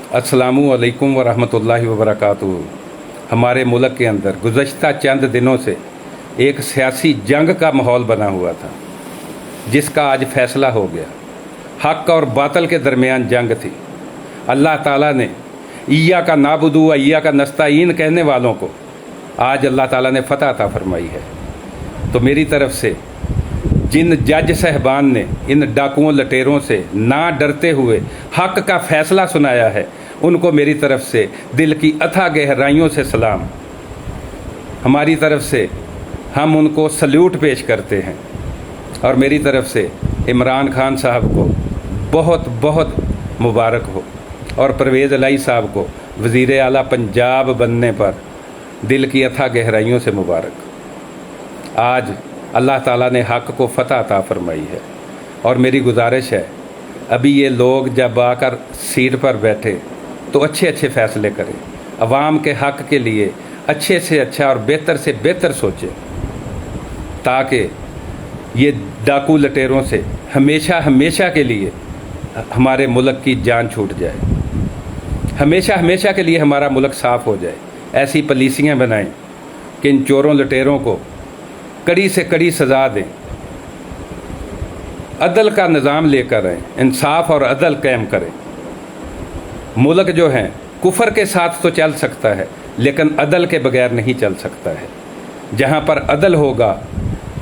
अस्सलामु अलैकुम वरहमतुल्लाहि वबरकातुहू। हमारे मुल्क के अंदर गुज़श्ता चंद दिनों से एक सियासी जंग का माहौल बना हुआ था, जिसका आज फैसला हो गया। हक़ और बातल के दरमियान जंग थी। अल्लाह ताला ने इय्या का नाबुदू व इय्या का नस्ताईन कहने वालों को आज अल्लाह ताला ने फ़तह अता फरमाई है। तो मेरी तरफ से जिन जज साहबान ने इन डाकुओं लटेरों से ना डरते हुए हक़ का फ़ैसला सुनाया है, उनको मेरी तरफ से दिल की अथाह गहराइयों से सलाम। हमारी तरफ से हम उनको सल्यूट पेश करते हैं और मेरी तरफ से इमरान खान साहब को बहुत बहुत मुबारक हो और परवेज़ इलाही साहब को वज़ीर आला पंजाब बनने पर दिल की अथाह गहराइयों से मुबारक। आज अल्लाह ताला ने हक़ को फ़तह अता फरमाई है और मेरी गुजारिश है, अभी ये लोग जब आकर सीट पर बैठे तो अच्छे अच्छे फ़ैसले करें, अवाम के हक़ के लिए अच्छे से अच्छा और बेहतर से बेहतर सोचें, ताकि ये डाकू लटेरों से हमेशा हमेशा के लिए हमारे मुल्क की जान छूट जाए, हमेशा हमेशा के लिए हमारा मुल्क साफ़ हो जाए। ऐसी पॉलिसियाँ बनाएं कि इन चोरों लटेरों को कड़ी से कड़ी सज़ा दें, अदल का निज़ाम लेकर आएँ, इंसाफ और अदल कायम करें। मुल्क जो है कुफर के साथ तो चल सकता है, लेकिन अदल के बगैर नहीं चल सकता है। जहाँ पर अदल होगा,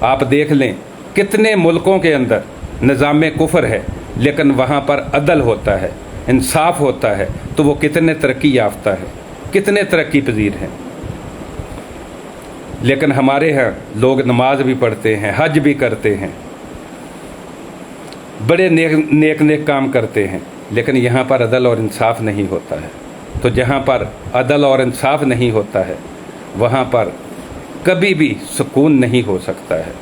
आप देख लें कितने मुल्कों के अंदर निज़ाम कुफर है, लेकिन वहाँ पर अदल होता है, इंसाफ होता है, तो वो कितने तरक्की याफ्ता है, कितने तरक्की पजीर हैं। लेकिन हमारे यहाँ लोग नमाज भी पढ़ते हैं, हज भी करते हैं, बड़े नेक नेक काम करते हैं, लेकिन यहाँ पर अदल और इंसाफ नहीं होता है। तो जहाँ पर अदल और इंसाफ नहीं होता है, वहाँ पर कभी भी सुकून नहीं हो सकता है।